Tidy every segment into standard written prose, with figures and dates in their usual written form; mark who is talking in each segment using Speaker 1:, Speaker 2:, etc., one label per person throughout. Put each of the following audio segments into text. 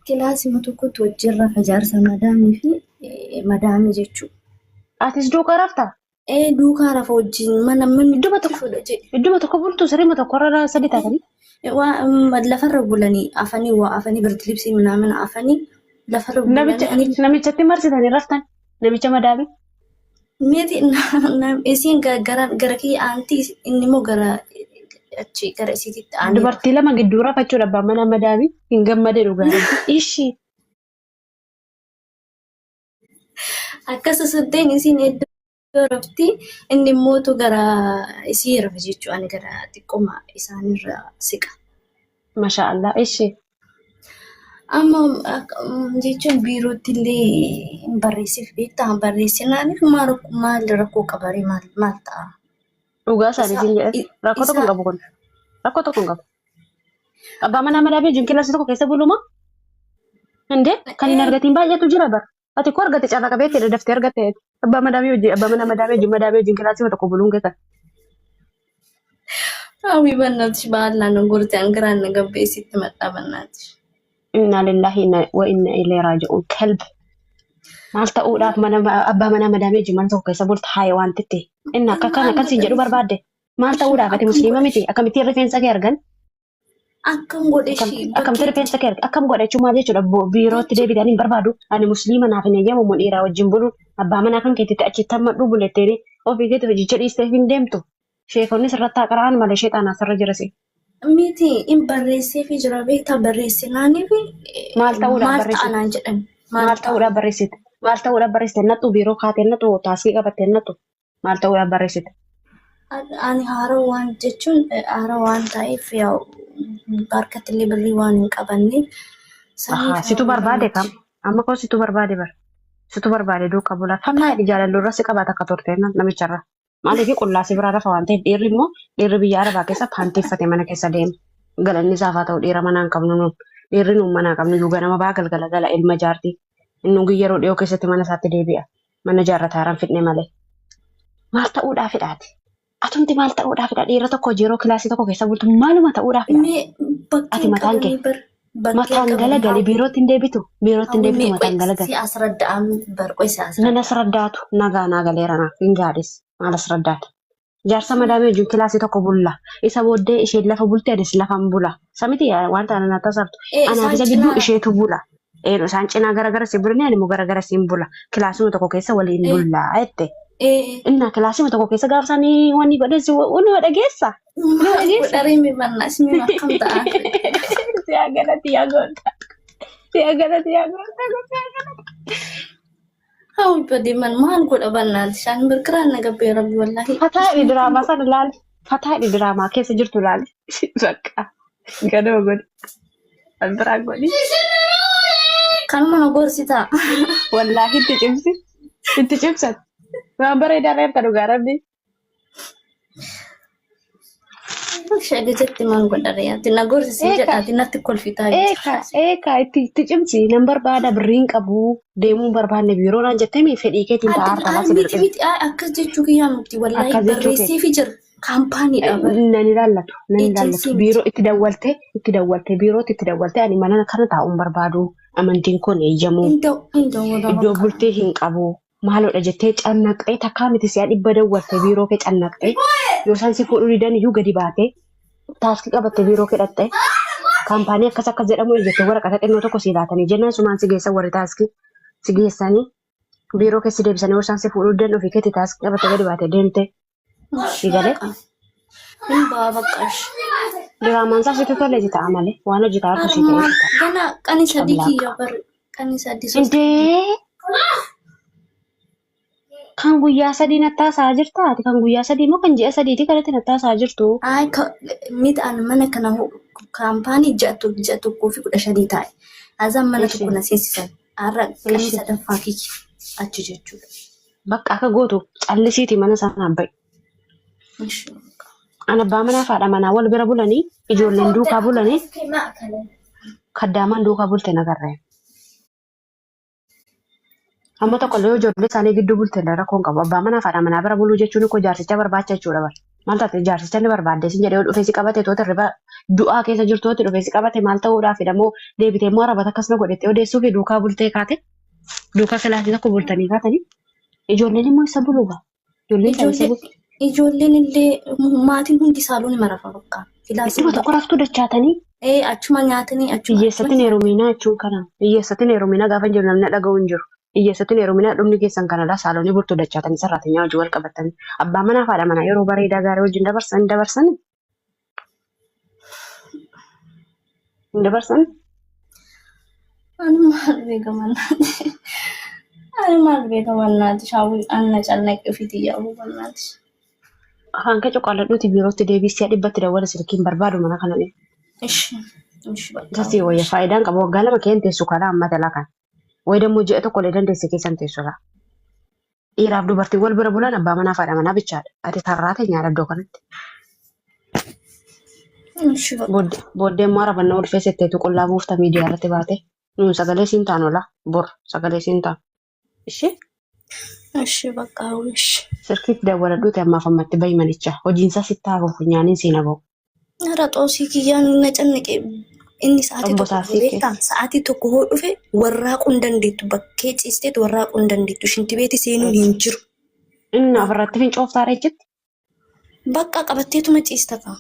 Speaker 1: kilaasii tokkotu wajjirra fajaarsa madaamii fi madaamii jechuudha.
Speaker 2: Atis duukaa raftaa?
Speaker 1: Duukaa rafa wajjin mana manni
Speaker 2: idduma tokko bultu sirima tokko irra sadii taatanii?
Speaker 1: Lafarra bulanii afanii birtilibsii minaamin afanii lafarra bulanii.
Speaker 2: Namichatti marsitanii raftan? Namicha madaamii?
Speaker 1: Miti isiin gara kiyya aantii inni immoo gara achi gara isiititti aanee.
Speaker 2: Dubartii lama gidduu rafachuudha abbaan mana madaamii hin gammadee dhugaa. Ishii.
Speaker 1: Akkasumas suddeen isiin iddoo rafti inni immoo gara isii rafa jechuudha gara xiqqooma isaanirra siqa.
Speaker 2: Mashaallah ishee.
Speaker 1: Amma jechuun biirootti illee barreessiif beektaa barreessinaaniif maal rakkoo qabaree maal ta'a?
Speaker 2: Dhugaa isaaniitiin jedhe rakkoo tokko hin qabu kun rakkoo tokko hin qabu. Abbaa manaa madaamii wajjin kilaasii tokko keessa buluma? Indee kan hin argatiin baay'eetu jira bara. Ati koo argate carraa qabeetti daftee argatte abbaa manaa madaamii wajjin kilaasii tokko buluun keessa.
Speaker 1: Hawwii bannaati baallaan gurte angiraan gabbeessitti maxxaa bannaati.
Speaker 2: Inna lillahi wa inna ilayhi raaji'uun kalb. Maal ta'uudhaaf abbaa manaa madaamii wajjin mana tokko keessa bulta haaya waan titti. Inni akka kana kan siin jedhu barbaadde. Maal ta'uudhaaf ati musliima miti akkamittiin rifeensa kee argan?
Speaker 1: Akkam godhe ishii.
Speaker 2: Akkamitti rifeensa kee argan? Akkam godhe jechuun maal jechuudha biirootti deebiidhaan hin barbaadu. Ani musliima naaf hin eeyyamu dhiiraa wajjin bulu abbaa manaa kan keetitti achitti hammadhu buletteeni ofii keetti hojicha dhiistee hin deemtu. Sheekonni sirratti qara'an malee sheexaanaa sirra jirasi.
Speaker 1: Miti in barreessee fi jira beektaa barreessinaanii fi
Speaker 2: maal ta'uudhaaf
Speaker 1: ta'anaan jedhan.
Speaker 2: Maal ta'uudhaaf barreessite? Maal ta'uudhaaf barreessite? Nattu biiroo kaatee nattu taasii qabattee nattu maal ta'uudhaaf barreessite?
Speaker 1: Ani haara waan jechuun haara waan ta'eef harkatti illee birrii waan hin qabanneef.
Speaker 2: Situ barbaade kam? Amma koo situ barbaade bara. Situ barbaade duuka bulaa. Fannaa hidhi jaalallu irra si qabaata akka turte namicharra. Maaliif qullaasii biraa rafa waan ta'eef dhiirri immoo dhiirri biyya arabaa keessa paanteeffate mana keessa deema. Galanni isaaf haa ta'u dhiira manaa hin qabnu nuun. Dhiirri nuun manaa qabnu iyyuu ganama baa galgala gala ilma jaartii. Inni yeroo dhiyoo keessatti mana isaatti deebi'a. Mana jaarrataa haaraan fidne malee. Maal ta'uudhaafidhaati? Atumti maal ta'uudhaafidha? Dhiira tokko yeroo kilaasii tokko keessa bultu maaluma ta'uudhaafidha? Ati mataan kee mataan galagalee biirootti hin deebitu. Biirootti hin deebitu mataan galagalee.
Speaker 1: Si asraddaa'an barqoo si asraddaa'an.
Speaker 2: Nan asraddaatu nagaa galeera naaf hin gaadhes. Maal asraddaata? Jaarsa madaamii wajjin kilaasii tokko bulla. Isa booddee isheen lafa bultee anis lafan bula. Samiti wanta ana taasiftu. Anaaf isa gidduu isheetu bula. Isaan cinaa garagara si bulanii ani immoo garagara si bula. Kilaasii tokko keessa waliin bulla jette. Inna kilaasii tokko keessa gaafsanii wanni godhesi wanni dhageessa.
Speaker 1: Dhareemi mannaas mi akkam ta'a.
Speaker 2: Siyaa galati yaa goota. Siyaa galati yaa goota.
Speaker 1: Hawwi badiman maal godha bannaati isaan birkiraan nagabbee rabbi wallahi.
Speaker 2: Fataa diraamaa sana ilaali. Fataa diraamaa keessa jirtu ilaali. Bakka gadoo godhi. Albiraa godhi.
Speaker 1: Kanuma na gorsitaa.
Speaker 2: Wallahi itti cimsi. Itti cimsan. Waan bareedaa reefta dhugaa rabbi.
Speaker 1: Shaga jetti maal godha reeyaatti na gorsisii jedhaati natti kolfitaa.
Speaker 2: Itti cimsi nan barbaada birriin qabu deemuun barbaanne biiroo naan jettee fedhii keetiin ta'aa harkaa si dirqe.
Speaker 1: Miti akkas jechuu kiyyaa miti wallahi barreessee fi jira kaampaaniidha.
Speaker 2: Nan ilaallatu biiroo itti dawwalte biirootti itti dawwalte ani mana kana taa'uun barbaadu amantiin kun eeyyamu iddoo bultee hin qabu. Maaloodha jettee cannaqxee takkaa miti si'a dhibba dawwalte biiroo kee cannaqxee yoo isaan si fuudhuu didan iyyuu gadi baatee taaskii qabatte biiroo kee dhattee kaampaanii akkas jedhamu jettee waraqata xinnoo tokko si laatanii jennaan sumaan si geessan warri taaskii si geessanii biiroo keessi deebisanii yoo isaan si fuudhuu didan ofii keetti taaskii qabatte gadi baatee deemtee si galee.
Speaker 1: Himbaa baqqaash.
Speaker 2: Diraamaan isaa sitti tolee si ta'a malee waan hojii ta'a kusii ta'e.
Speaker 1: Gana qani sadii kiyya bar qani sadii
Speaker 2: Indee. Kan guyyaa sadii nattaasaa jirtaati kan guyyaa sadii moo kan ji'a sadiiti kanatti nattaasaa jirtu.
Speaker 1: Midhaan mana kana kaampaanii ji'a tokkoo fi 15 taa'e. Azaan mana tokko na seensisan. Har'a qanii sadaffaa kiyya achi jechuudha.
Speaker 2: Bakka akka gootu callisiiti mana sanaan ba'i. Ana abbaa manaa fi haadha manaa wal bira bulanii ijoolleen duukaa bulanii kaddaamaan duukaa bulte nagarree. Amma tokko illee ijoollee isaanii gidduu bulte illee rakkoon qabu. Abbaa manaa fi haadha manaa bira buluu jechuun koo jaarsicha barbaacha jechuudha bara. Maal taate jaarsicha ni barbaadde sin jedhee dhufee si qabate toota riba du'aa keessa jirtooti dhufee si qabate maal ta'uudhaaf jedhamoo deebitee immoo arabata akkasuma godhettee odeessuu fi duukaa bultee kaate duukaa kilaasii tokko bultanii kaatanii ijoolleen immoo isa buluuga.
Speaker 1: Ijoolleen illee maatiin hundi saaluu ni marafa bakka.
Speaker 2: Ittuma tokko raftuu dachaatanii.
Speaker 1: Achuma nyaatanii achuma.
Speaker 2: Hiyyeessatiin heeruminaa jechuun kana. Hiyyeessatiin heeruminaa gaafa jiru namni dhaga'u hin jiru. Hiyyeessatiin heeruminaa dhumni keessan kanadha saalonni bultuu dachaatanii sarraatanii hojii wal qabatanii. Abbaa manaa fi haadha manaa yeroo bareedaa gaarii wajjin dabarsan.
Speaker 1: Ani maal beekamannaati shaawwi anna callaqee ofii yaa'uu bannaati.
Speaker 2: Afaan kee cuqqaalladhuuti biirootti deebisee dhibbatti dawwala silkiin barbaadu mana kana mee. Sasii wayya faayidaan qabu waggaa lama keen teessu kana amma dala kan. Wayi dammoo ji'a tokko illee dandeesse keessan teessudha. Dhiiraaf dubartiin wal bira bulan abbaa manaa fi haadha manaa bichaadha. Ati tarraate nyaata iddoo kanatti. Booddee immoo arabannaa ulfee setteetu qullaa buufta miidiyaa irratti baate. Nuun sagalee siin taanola bor sagalee siin taanu.
Speaker 1: Ishee bakka hawwishi.
Speaker 2: Sirkiitti dawwaladhuuti ammaaf ammatti bahi manicha. Hojiinsaa sitti haa bahu nyaaniin siin haa bahu.
Speaker 1: Hara xoosii kiyyaan na cannaqee inni sa'aatii tokko hoo dhufe warraaquu hin dandeettu bakkee ciisteetu warraaquu hin dandeettu shinti beeti seenuun hin jiru.
Speaker 2: Inni ofirratti fincooftaadha jechutti.
Speaker 1: Bakka qabatteetuma ciista qaba.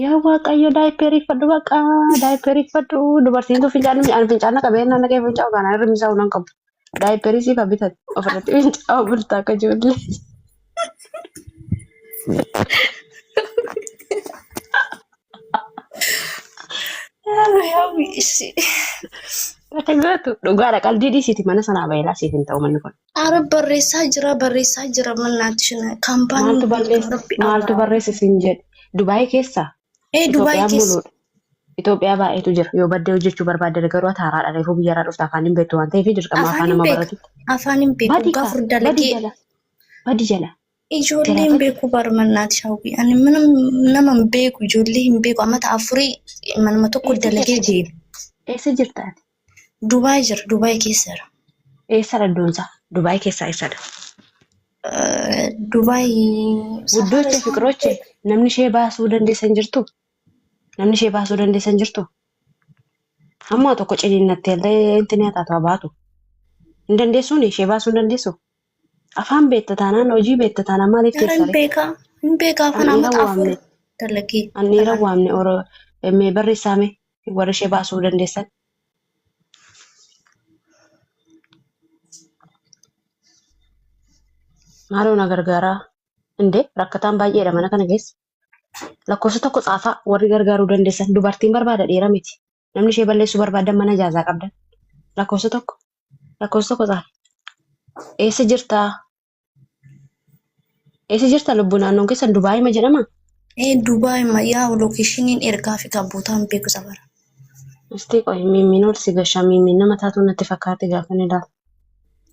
Speaker 2: Yaa waaqayyo daayippeeriifadhu bakka daayippeeriifadhu dubartiin fincaana qabeenya naqee fincaa'u kana irra misaa'uu nan qabu. Daayippeerii siif bitate ofirratti fincaa'u bultaa akka ijoollee. Dhugaadha qalbii dhiisiiti mana sanaa baay'ee siif hin ta'u manni kun.
Speaker 1: Ara barreessaa jira mannaatti shina kaampaanii.
Speaker 2: Maaltu barreessa siin jedhe Dubaayii keessaa.
Speaker 1: Dubaayii keessa.
Speaker 2: Itoophiyaa baay'eetu jira yoo baddee hojjechuu barbaadde garuu haaraadha reefuu biyyarraa dhufta afaan hin beektu waan ta'eef dirqama afaan nama baratu.
Speaker 1: Afaan hin beeku gaafa dalagee.
Speaker 2: Badii jala.
Speaker 1: Ijoollee hin beeku barmannaati shaawwi ani nama hin beeku ijoollee hin beeku amma ta'a afurii manuma tokko dalagee deema.
Speaker 2: Eessa jirtaati?
Speaker 1: Dubaayii jira Dubaayii keessa jira.
Speaker 2: Eessadha iddoonsaa? Dubaayii keessaa eessadha?
Speaker 1: Dubaayii.
Speaker 2: Guddooche fiqirooche namni ishee baasuu dandeessan jirtu? Namni ishee baasuu dandeessan jirtu? Hamma tokko ciniinnattee illee inti ni hataatu baatu. Hin dandeessuun ishee baasuu hin dandeessu? Afaan beekta taanaan hojii beekta taanaan maaliif keessare?
Speaker 1: Hin beeka afaan amma xaafuu dalagee.
Speaker 2: Anniira waamne barreessaame warra ishee baasuu dandeessan. Maaloo na gargaaraa? Indee rakkataan baay'eedha mana kana keessa. Lakkoofsa tokko xaafaa warri gargaaruu dandeessan dubartiin barbaada dhiira miti. Namni ishee balleessuu barbaadan mana ijaazaa qabdan. Lakkoofsa tokko xaafa. Eessa jirtaa? Eessa jirta lubbuu naannoon keessan Dubaayii ma jedhama?
Speaker 1: Dubaayii ma yaa lookeeshiniin ergaa fi kabbootaan beeku sabara.
Speaker 2: Istii qoyi mimmiin ol si gashaa mimmiin nama taatu natti fakkaate gaafa ni ilaala.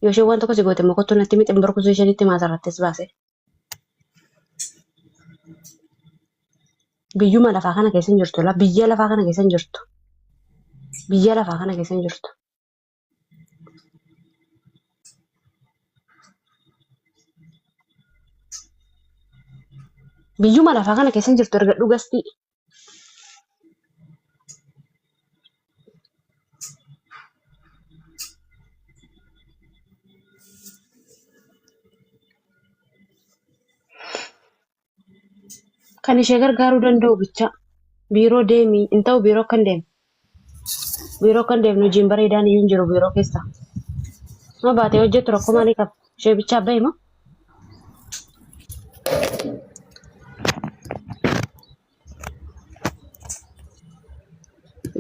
Speaker 2: Yoo isheen waan tokko si goote mokottuu natti mixin barkusuu ishenitti maasarrattis baase. Biyyuma lafaa kana keessa hin jirtu la biyya lafaa kana keessa hin jirtu. Biyya lafaa kana keessa hin jirtu. Biyyuma lafaa kana keessa hin jirtu erga dhugastii. Kan ishee gargaaruu danda'u bicha biiroo deemii hin ta'u biiroo kan deemu. Biiroo kan deemnu hojiin bareedaan iyyuu hin jiru biiroo keessa. Ma baatee hojjettu rakkoo maalii qaba? Ishee bichaa bahe moo?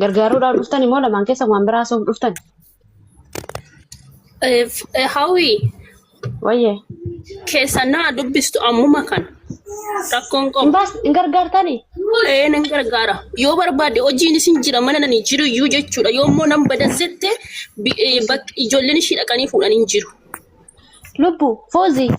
Speaker 2: Gargaaruudhaan dhuftan immoo lamaan keessa waan biraa haasa'uuf dhuftan.
Speaker 3: Hawwii.
Speaker 2: Wayyee.
Speaker 3: Keessa naa dubbistu ammuma kana. Rakkoon qabu.
Speaker 2: Hin gargaartanii?
Speaker 3: Nan gargaara. Yoo barbaade hojiin isin jira mana nani jiru iyyuu jechuudha. Yoo immoo nan badansette ijoolleen ishii dhaqanii fuudhanii jiru.
Speaker 2: Lubbuu Foozii